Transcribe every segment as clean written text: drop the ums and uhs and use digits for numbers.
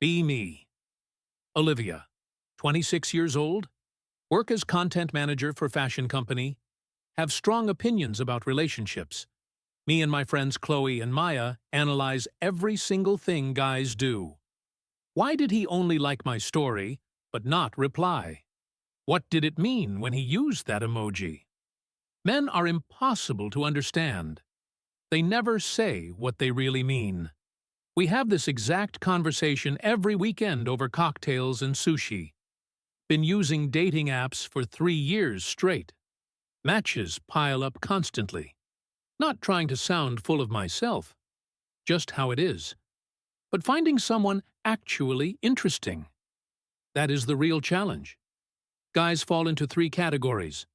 Be me. Olivia, 26 years old, work as content manager for fashion company, have strong opinions about relationships. Me and my friends Chloe and Maya analyze every single thing guys do. Why did he only like my story, but not reply? What did it mean when he used that emoji? Men are impossible to understand. They never say what they really mean. We have this exact conversation every weekend over cocktails and sushi. Been using dating apps for 3 years straight. Matches pile up constantly. Not trying to sound full of myself, just how it is. But finding someone actually interesting. That is the real challenge. Guys fall into 3 categories: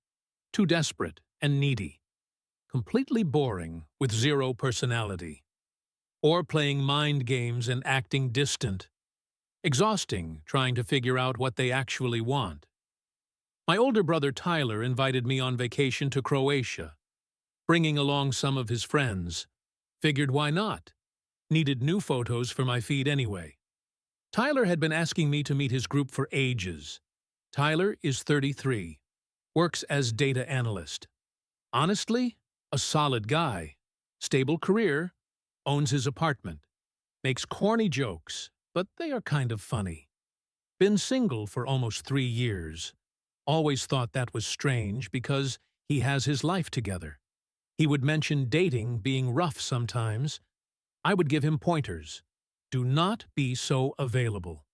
too desperate and needy, completely boring with zero personality, or playing mind games and acting distant, exhausting trying to figure out what they actually want. My older brother Tyler invited me on vacation to Croatia, bringing along some of his friends. Figured why not? Needed new photos for my feed anyway. Tyler had been asking me to meet his group for ages. Tyler is 33, works as data analyst. Honestly, a solid guy. Stable career, owns his apartment, makes corny jokes, but they are kind of funny. Been single for almost 3 years. Always thought that was strange because he has his life together. He would mention dating being rough sometimes. I would give him pointers. Do not be so available.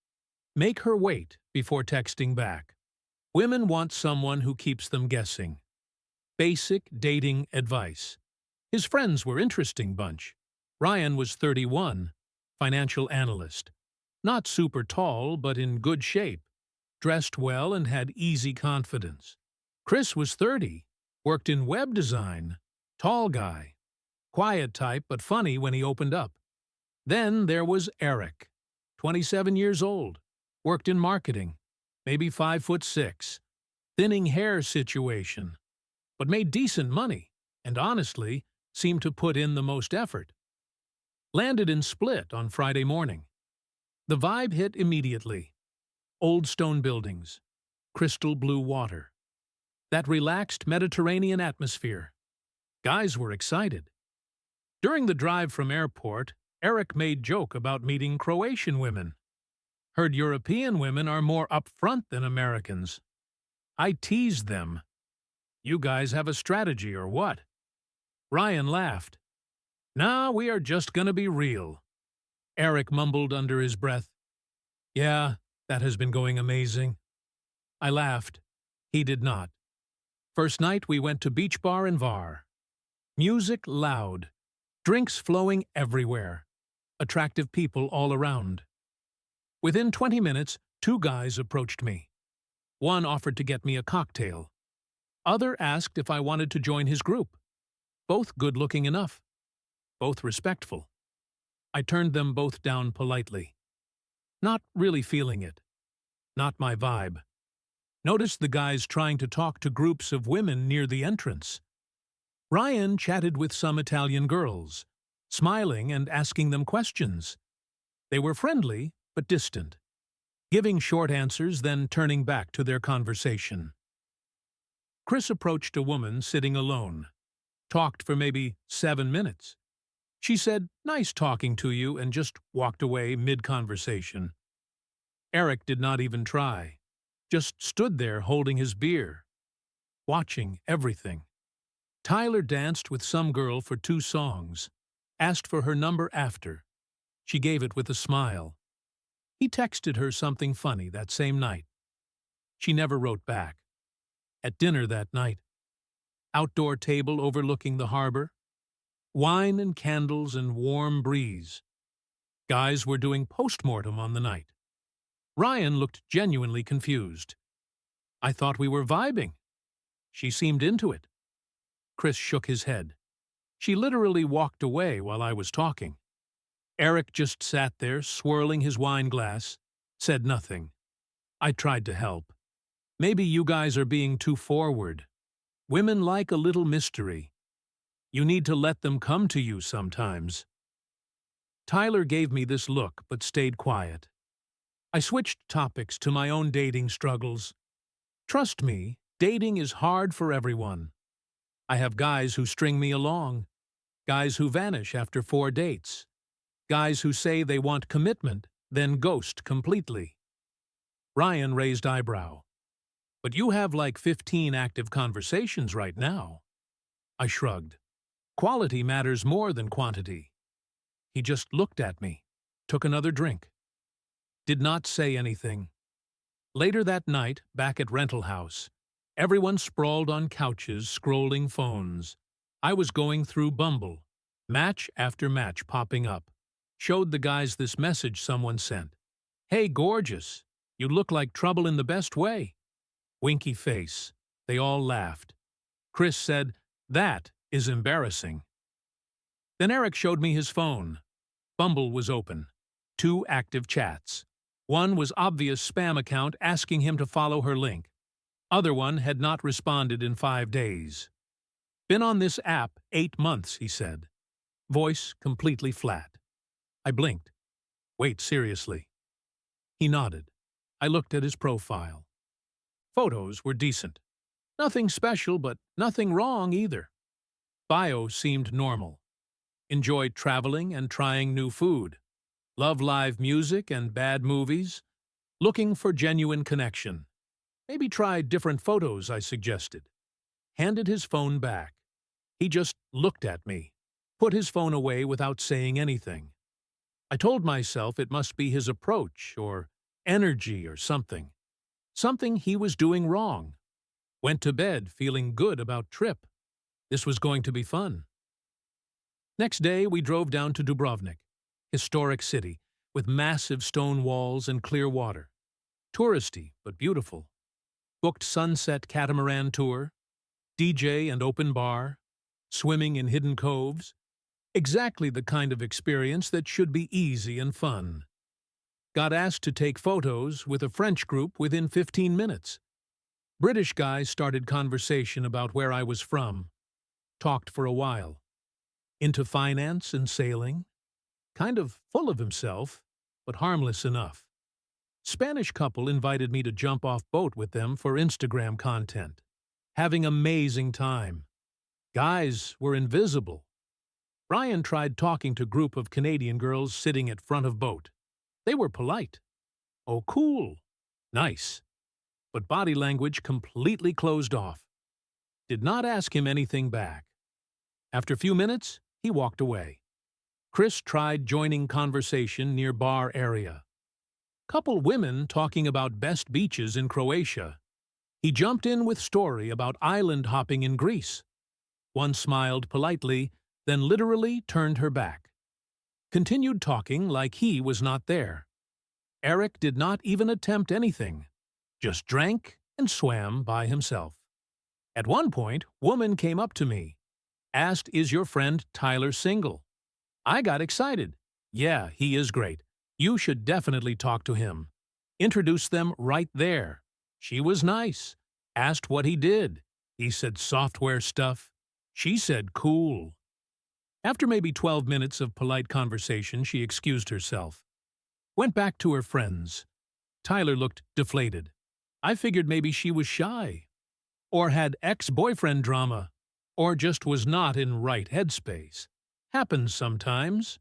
Make her wait before texting back. Women want someone who keeps them guessing. Basic dating advice. His friends were interesting bunch. Ryan was 31, financial analyst. Not super tall, but in good shape. Dressed well and had easy confidence. Chris was 30, worked in web design. Tall guy. Quiet type, but funny when he opened up. Then there was Eric, 27 years old, worked in marketing, maybe 5'6", thinning hair situation, but made decent money and honestly seemed to put in the most effort. Landed in Split on Friday morning. The vibe hit immediately. Old stone buildings, crystal blue water, that relaxed Mediterranean atmosphere. Guys were excited. During the drive from airport, Eric made joke about meeting Croatian women. Heard European women are more upfront than Americans. I teased them. You guys have a strategy or what? Ryan laughed. Nah, we are just gonna be real. Eric mumbled under his breath. Yeah, that has been going amazing. I laughed. He did not. First night we went to Beach Bar in Var. Music loud. Drinks flowing everywhere. Attractive people all around. Within 20 minutes, 2 guys approached me. One offered to get me a cocktail. Other asked if I wanted to join his group. Both good-looking enough. Both respectful. I turned them both down politely. Not really feeling it. Not my vibe. Noticed the guys trying to talk to groups of women near the entrance. Ryan chatted with some Italian girls, smiling and asking them questions. They were friendly, but distant, giving short answers, then turning back to their conversation. Chris approached a woman sitting alone. Talked for maybe 7 minutes. She said, "Nice talking to you," and just walked away mid-conversation. Eric did not even try. Just stood there holding his beer, watching everything. Tyler danced with some girl for 2 songs, asked for her number after. She gave it with a smile. He texted her something funny that same night. She never wrote back. At dinner that night, outdoor table overlooking the harbor, wine and candles and warm breeze. Guys were doing postmortem on the night. Ryan looked genuinely confused. I thought we were vibing. She seemed into it. Chris shook his head. She literally walked away while I was talking. Eric just sat there, swirling his wine glass, said nothing. I tried to help. Maybe you guys are being too forward. Women like a little mystery. You need to let them come to you sometimes. Tyler gave me this look but stayed quiet. I switched topics to my own dating struggles. Trust me, dating is hard for everyone. I have guys who string me along, guys who vanish after 4 dates, guys who say they want commitment, then ghost completely. Ryan raised eyebrow. But you have like 15 active conversations right now. I shrugged. Quality matters more than quantity. He just looked at me, took another drink. Did not say anything. Later that night, back at Rental House, everyone sprawled on couches, scrolling phones. I was going through Bumble, match after match popping up. Showed the guys this message someone sent. Hey, gorgeous. You look like trouble in the best way. Winky face. They all laughed. Chris said, that is embarrassing. Then Eric showed me his phone. Bumble was open. 2 active chats. One was obvious spam account asking him to follow her link. Other one had not responded in 5 days. Been on this app 8 months, he said. Voice completely flat. I blinked. Wait, seriously? He nodded. I looked at his profile. Photos were decent. Nothing special, but nothing wrong either. Bio seemed normal. Enjoyed traveling and trying new food. Love live music and bad movies. Looking for genuine connection. Maybe try different photos, I suggested. Handed his phone back. He just looked at me. Put his phone away without saying anything. I told myself it must be his approach or energy or something. Something he was doing wrong. Went to bed feeling good about trip. This was going to be fun. Next day, we drove down to Dubrovnik, historic city, with massive stone walls and clear water. Touristy, but beautiful. Booked sunset catamaran tour, DJ and open bar, swimming in hidden coves. Exactly the kind of experience that should be easy and fun. Got asked to take photos with a French group within 15 minutes. British guys started conversation about where I was from. Talked for a while. Into finance and sailing. Kind of full of himself, but harmless enough. Spanish couple invited me to jump off boat with them for Instagram content. Having amazing time. Guys were invisible. Brian tried talking to group of Canadian girls sitting at front of boat. They were polite. Oh, cool. Nice. But body language completely closed off. Did not ask him anything back. After a few minutes, he walked away. Chris tried joining conversation near bar area. Couple women talking about best beaches in Croatia. He jumped in with story about island hopping in Greece. One smiled politely, then literally turned her back. Continued talking like he was not there. Eric did not even attempt anything. Just drank and swam by himself. At one point, woman came up to me. Asked, is your friend Tyler single? I got excited. Yeah, he is great. You should definitely talk to him. Introduced them right there. She was nice. Asked what he did. He said software stuff. She said cool. After maybe 12 minutes of polite conversation, she excused herself. Went back to her friends. Tyler looked deflated. I figured maybe she was shy. Or had ex-boyfriend drama. Or just was not in right headspace. Happens sometimes.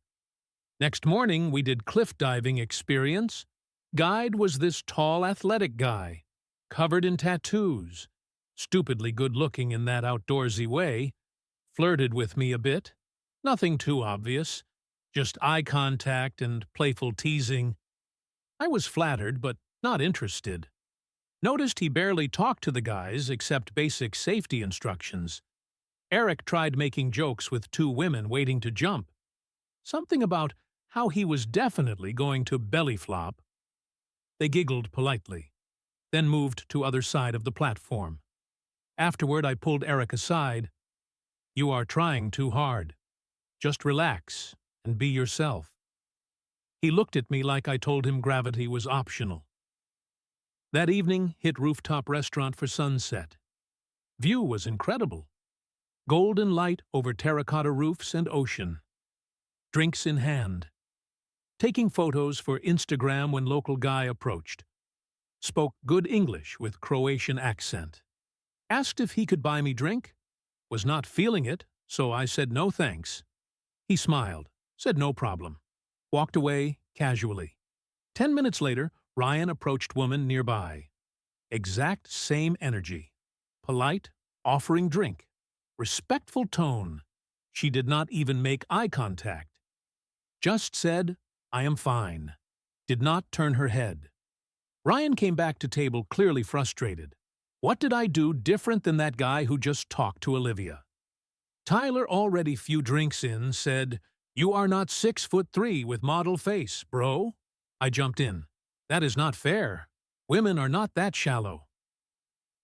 Next morning, we did cliff diving experience. Guide was this tall, athletic guy. Covered in tattoos. Stupidly good-looking in that outdoorsy way. Flirted with me a bit. Nothing too obvious, just eye contact and playful teasing. I was flattered, but not interested. Noticed he barely talked to the guys except basic safety instructions. Eric tried making jokes with 2 women waiting to jump. Something about how he was definitely going to belly flop. They giggled politely, then moved to other side of the platform. Afterward, I pulled Eric aside. You are trying too hard. Just relax and be yourself. He looked at me like I told him gravity was optional. That evening, hit rooftop restaurant for sunset. View was incredible. Golden light over terracotta roofs and ocean. Drinks in hand. taking photos for Instagram when local guy approached. Spoke good English with Croatian accent. Asked if he could buy me drink. Was not feeling it, so I said no thanks. He smiled, said no problem. Walked away casually. 10 minutes later, Ryan approached woman nearby. Exact same energy. Polite, offering drink. Respectful tone. She did not even make eye contact. Just said, "I am fine." Did not turn her head. Ryan came back to table clearly frustrated. What did I do different than that guy who just talked to Olivia? Tyler, already few drinks in, said, "You are not 6'3" with model face, bro." I jumped in. That is not fair. Women are not that shallow.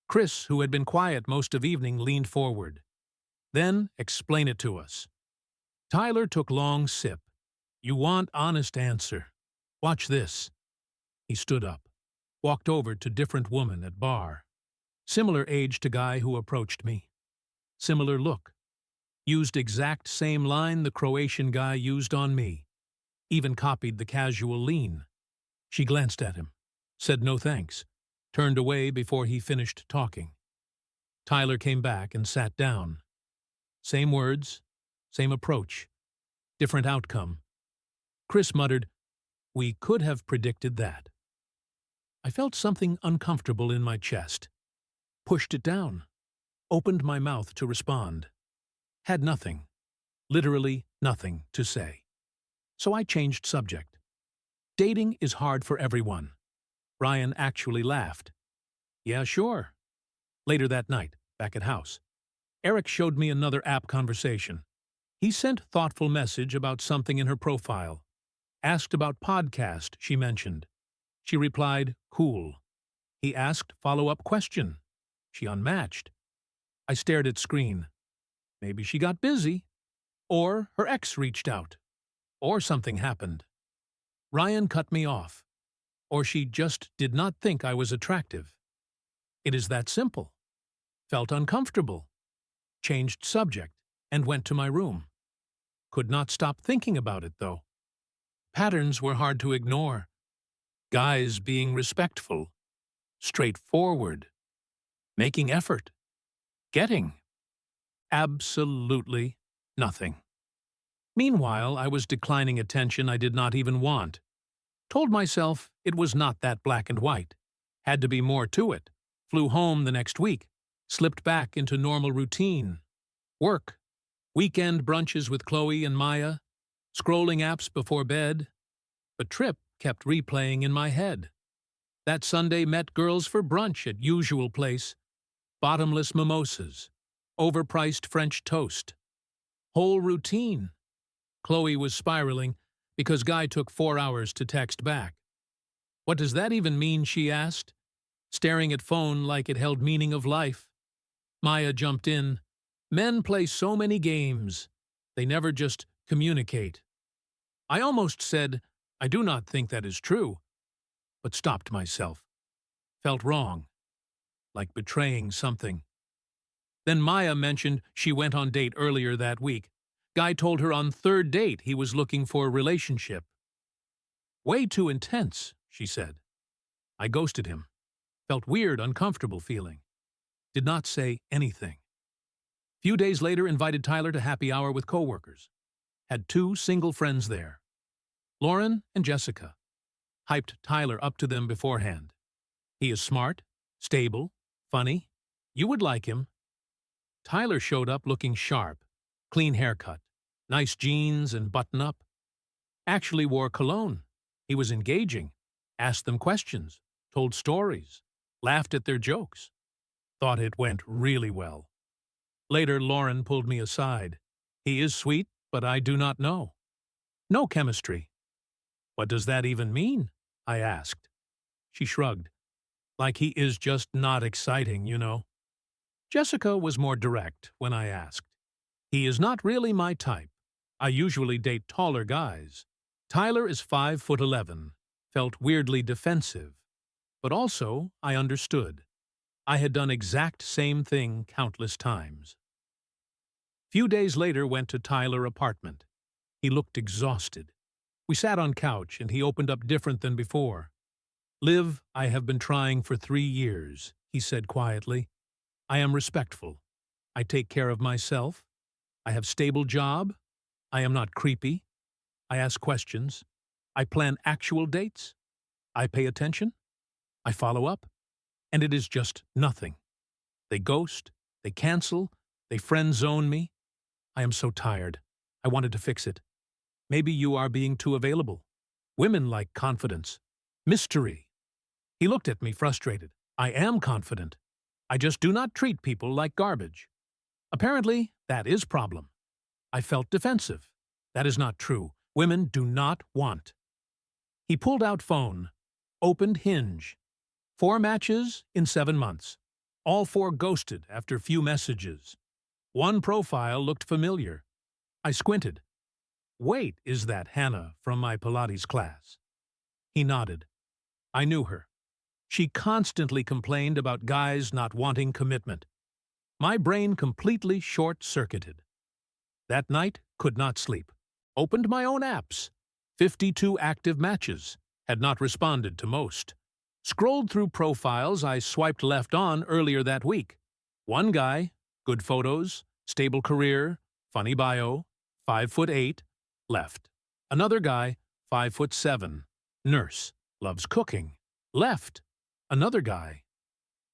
Chris, who had been quiet most of evening, leaned forward. Then, explain it to us. Tyler took long sip. You want honest answer. Watch this. He stood up. Walked over to different woman at bar. Similar age to guy who approached me. Similar look. Used exact same line the Croatian guy used on me. Even copied the casual lean. She glanced at him. Said no thanks. Turned away before he finished talking. Tyler came back and sat down. Same words, same approach. Different outcome. Chris muttered, "We could have predicted that." I felt something uncomfortable in my chest. Pushed it down. Opened my mouth to respond. Had nothing, literally nothing to say. So I changed subject. Dating is hard for everyone. Ryan actually laughed. Yeah, sure. Later that night, back at house, Eric showed me another app conversation. He sent thoughtful message about something in her profile. Asked about podcast she mentioned. She replied, cool. He asked follow-up question. She unmatched. I stared at screen. Maybe she got busy. Or her ex reached out. Or something happened. Ryan cut me off. Or she just did not think I was attractive. It is that simple. Felt uncomfortable. Changed subject and went to my room. Could not stop thinking about it, though. Patterns were hard to ignore. Guys being respectful, straightforward, making effort, getting absolutely nothing. Meanwhile, I was declining attention I did not even want. Told myself it was not that black and white. Had to be more to it. Flew home the next week. Slipped back into normal routine. Work. Weekend brunches with Chloe and Maya. Scrolling apps before bed. But trip kept replaying in my head. That Sunday met girls for brunch at usual place. Bottomless mimosas. Overpriced French toast. Whole routine. Chloe was spiraling because guy took 4 hours to text back. What does that even mean, she asked, staring at phone like it held meaning of life. Maya jumped in. Men play so many games. They never just communicate. I almost said, I do not think that is true, but stopped myself. Felt wrong, like betraying something. Then Maya mentioned she went on date earlier that week. Guy told her on third date he was looking for a relationship. Way too intense, she said. I ghosted him. Felt weird, uncomfortable feeling. Did not say anything. Few days later, invited Tyler to happy hour with coworkers. Had 2 single friends there. Lauren and Jessica. Hyped Tyler up to them beforehand. He is smart, stable, funny. You would like him. Tyler showed up looking sharp. Clean haircut, nice jeans and button-up. Actually wore cologne. He was engaging. Asked them questions. Told stories. Laughed at their jokes. Thought it went really well. Later, Lauren pulled me aside. He is sweet, but I do not know. No chemistry. What does that even mean? I asked. She shrugged. Like he is just not exciting, you know. Jessica was more direct when I asked. He is not really my type. I usually date taller guys. Tyler is 5'11". Felt weirdly defensive. But also, I understood. I had done exact same thing countless times. Few days later, went to Tyler apartment. He looked exhausted. We sat on couch, and he opened up different than before. "Liv, I have been trying for 3 years," he said quietly. "I am respectful. I take care of myself. I have stable job. I am not creepy. I ask questions. I plan actual dates. I pay attention. I follow up. And it is just nothing. They ghost. They cancel. They friend zone me. I am so tired. I wanted to fix it. Maybe you are being too available. Women like confidence. Mystery." He looked at me frustrated. "I am confident. I just do not treat people like garbage." Apparently, that is problem. I felt defensive. That is not true. Women do not want. He pulled out phone, opened Hinge. 4 matches in 7 months. All 4 ghosted after few messages. One profile looked familiar. I squinted. "Wait, is that Hannah from my Pilates class?" He nodded. I knew her. She constantly complained about guys not wanting commitment. My brain completely short-circuited. That night, could not sleep. Opened my own apps. 52 active matches. Had not responded to most. Scrolled through profiles I swiped left on earlier that week. One guy, good photos, stable career, funny bio, 5'8", left. Another guy, 5'7", nurse, loves cooking, left. Another guy.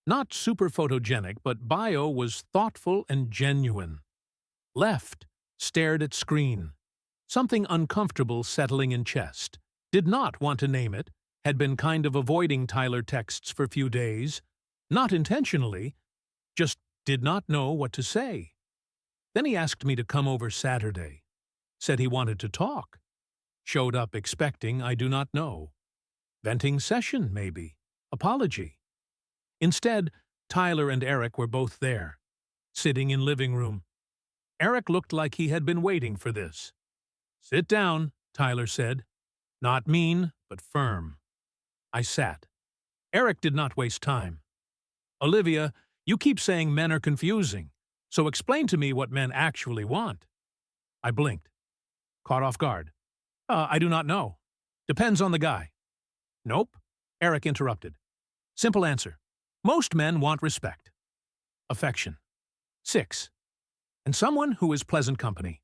Not super photogenic, but bio was thoughtful and genuine. Left, stared at screen. Something uncomfortable settling in chest. Did not want to name it. Had been kind of avoiding Tyler texts for few days. Not intentionally, just did not know what to say. Then he asked me to come over Saturday. Said he wanted to talk. Showed up expecting I do not know. Venting session, maybe. Apology. Instead, Tyler and Eric were both there, sitting in living room. Eric looked like he had been waiting for this. "Sit down," Tyler said. Not mean, but firm. I sat. Eric did not waste time. "Olivia, you keep saying men are confusing, so explain to me what men actually want." I blinked. Caught off guard. I do not know. Depends on the guy." "Nope," Eric interrupted. "Simple answer. Most men want respect. Affection. 6. And someone who is pleasant company.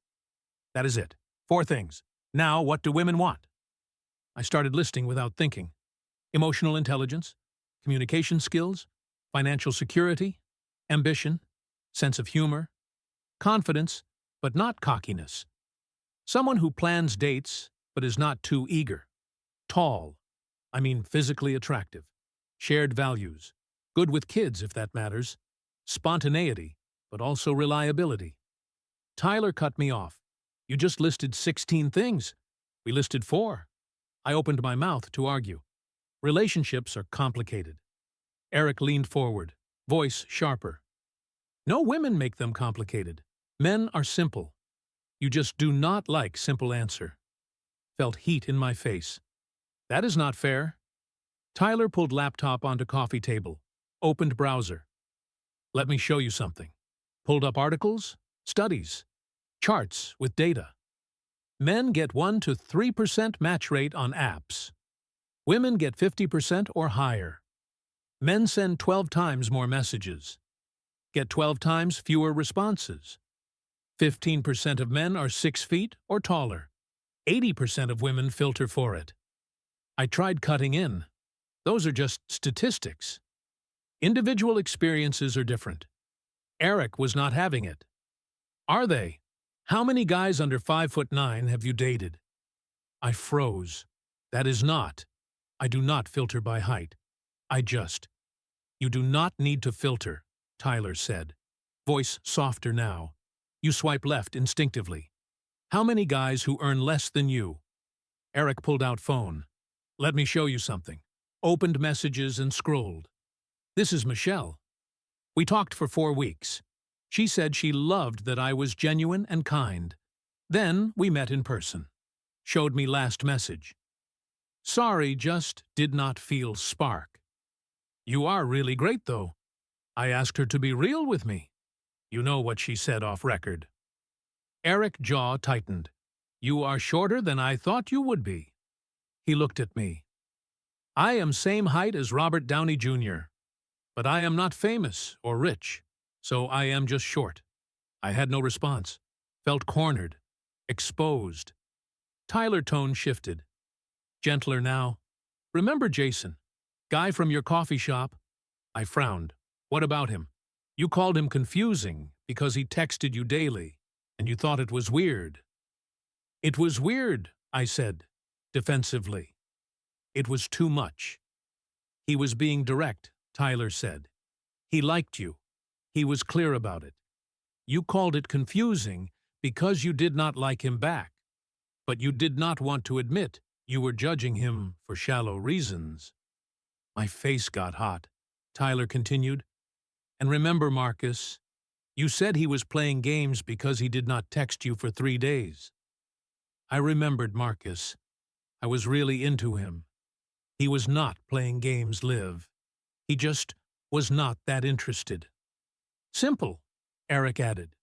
That is it. 4 things. Now, what do women want?" I started listing without thinking. Emotional intelligence, communication skills, financial security, ambition, sense of humor, confidence, but not cockiness. Someone who plans dates, but is not too eager. Tall, I mean physically attractive. Shared values. Good with kids, if that matters. Spontaneity, but also reliability. Tyler cut me off. "You just listed 16 things. We listed 4. I opened my mouth to argue. Relationships are complicated. Eric leaned forward, voice sharper. "No women make them complicated. Men are simple. You just do not like simple answer." Felt heat in my face. "That is not fair." Tyler pulled laptop onto coffee table, opened browser. "Let me show you something." Pulled up articles, studies, charts with data. Men get 1 to 3% match rate on apps. Women get 50% or higher. Men send 12 times more messages. Get 12 times fewer responses. 15% of men are 6 feet or taller. 80% of women filter for it. I tried cutting in. Those are just statistics. Individual experiences are different. Eric was not having it. Are they? How many guys under 5'9" have you dated? I froze. That is not. I do not filter by height. I just. You do not need to filter, Tyler said. Voice softer now. You swipe left instinctively. How many guys who earn less than you? Eric pulled out phone. Let me show you something. Opened messages and scrolled. This is Michelle. We talked for 4 weeks. She said she loved that I was genuine and kind. Then we met in person. Showed me last message. Sorry, just did not feel spark. You are really great, though. I asked her to be real with me. You know what she said off record. Eric jaw tightened. You are shorter than I thought you would be. He looked at me. I am same height as Robert Downey Jr., but I am not famous or rich, so I am just short. I had no response, felt cornered, exposed. Tyler's tone shifted. Gentler now. Remember Jason, guy from your coffee shop? I frowned. What about him? You called him confusing because he texted you daily, and you thought it was weird. It was weird, I said, defensively. It was too much. He was being direct, Tyler said. He liked you. He was clear about it. You called it confusing because you did not like him back, but you did not want to admit you were judging him for shallow reasons. My face got hot. Tyler continued. And remember, Marcus, you said he was playing games because he did not text you for 3 days. I remembered Marcus. I was really into him. He was not playing games, Liv. He just was not that interested. Simple, Eric added.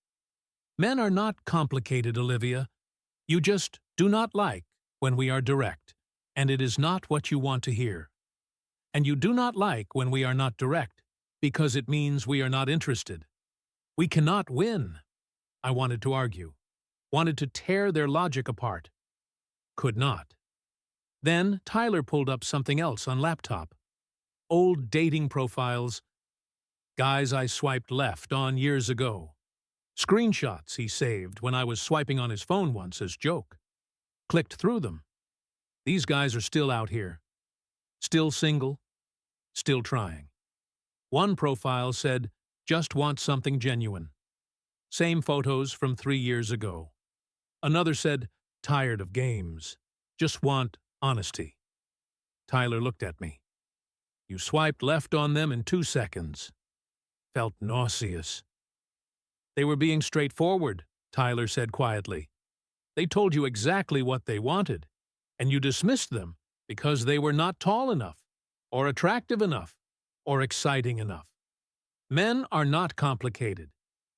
Men are not complicated, Olivia. You just do not like when we are direct, and it is not what you want to hear. And you do not like when we are not direct, because it means we are not interested. We cannot win. I wanted to argue, wanted to tear their logic apart. Could not. Then Tyler pulled up something else on laptop. Old dating profiles. Guys I swiped left on years ago. Screenshots he saved when I was swiping on his phone once as joke. Clicked through them. These guys are still out here. Still single. Still trying. One profile said, just want something genuine. Same photos from 3 years ago. Another said, tired of games. Just want honesty. Tyler looked at me. You swiped left on them in 2 seconds. Felt nauseous. They were being straightforward, Tyler said quietly. They told you exactly what they wanted, and you dismissed them because they were not tall enough, or attractive enough, or exciting enough. Men are not complicated.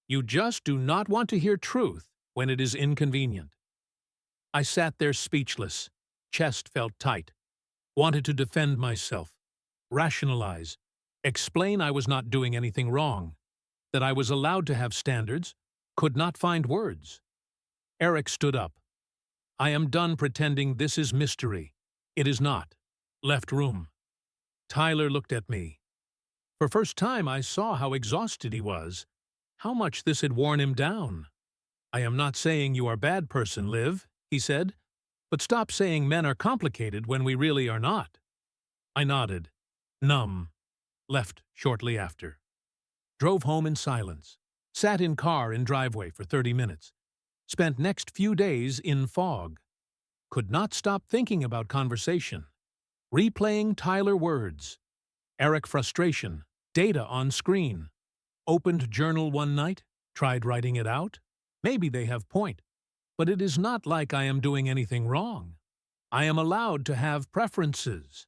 You just do not want to hear truth when it is inconvenient. I sat there speechless. Chest felt tight. Wanted to defend myself. Rationalize. Explain I was not doing anything wrong. That I was allowed to have standards. Could not find words. Eric stood up. I am done pretending this is mystery. It is not. Left room. Tyler looked at me. For first time I saw how exhausted he was, how much this had worn him down. I am not saying you are a bad person, Liv, he said, but stop saying men are complicated when we really are not. I nodded, numb, left shortly after. Drove home in silence, sat in car in driveway for 30 minutes, spent next few days in fog. Could not stop thinking about conversation, replaying Tyler words, Eric frustration, data on screen. Opened journal one night, tried writing it out. Maybe they have point, but it is not like I am doing anything wrong. I am allowed to have preferences.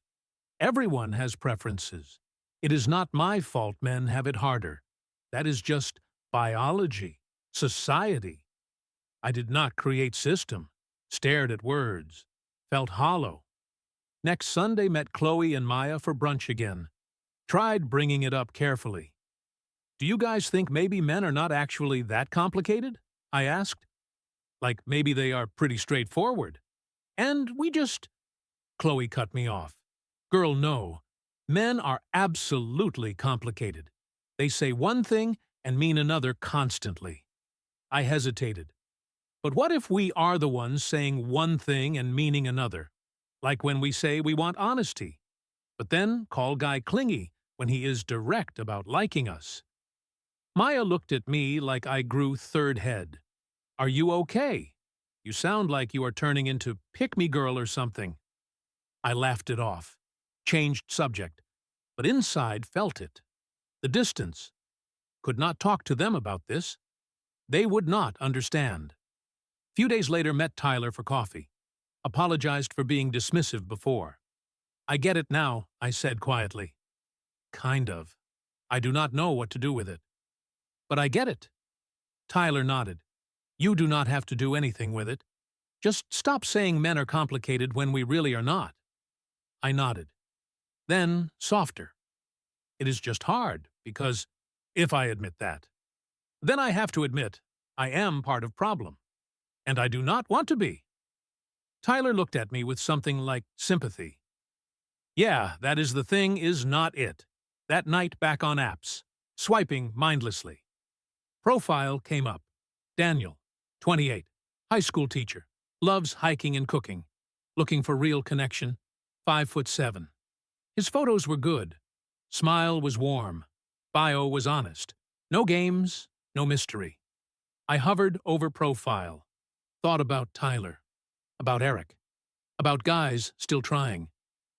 Everyone has preferences. It is not my fault men have it harder. That is just biology, society. I did not create system, stared at words, felt hollow. Next Sunday met Chloe and Maya for brunch again. Tried bringing it up carefully. Do you guys think maybe men are not actually that complicated? I asked. Like maybe they are pretty straightforward. And we just... Chloe cut me off. Girl, no. Men are absolutely complicated. They say one thing and mean another constantly. I hesitated. But what if we are the ones saying one thing and meaning another? Like when we say we want honesty, but then call guy clingy when he is direct about liking us. Maya looked at me like I grew third head. Are you okay? You sound like you are turning into pick-me-girl or something. I laughed it off, changed subject, but inside felt it. The distance. Could not talk to them about this. They would not understand. Few days later met Tyler for coffee. Apologized for being dismissive before. I get it now, I said quietly. Kind of. I do not know what to do with it. But I get it. Tyler nodded. You do not have to do anything with it. Just stop saying men are complicated when we really are not. I nodded. Then, softer. It is just hard, because if I admit that, then I have to admit I am part of problem, and I do not want to be. Tyler looked at me with something like sympathy. Yeah, that is the thing is not it. That night back on apps, swiping mindlessly. Profile came up. Daniel, 28, high school teacher, loves hiking and cooking, looking for real connection, 5'7". His photos were good. Smile was warm. Bio was honest. No games, no mystery. I hovered over profile, thought about Tyler, about Eric, about guys still trying,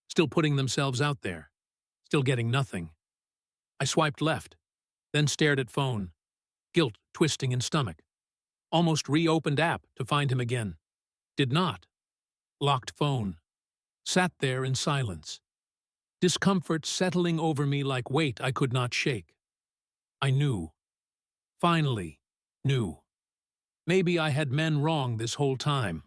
still putting themselves out there, still getting nothing. I swiped left, then stared at phone, guilt twisting in stomach. Almost reopened app to find him again. Did not. Locked phone. Sat there in silence. Discomfort settling over me like weight I could not shake. I knew. Finally, knew. Maybe I had men wrong this whole time.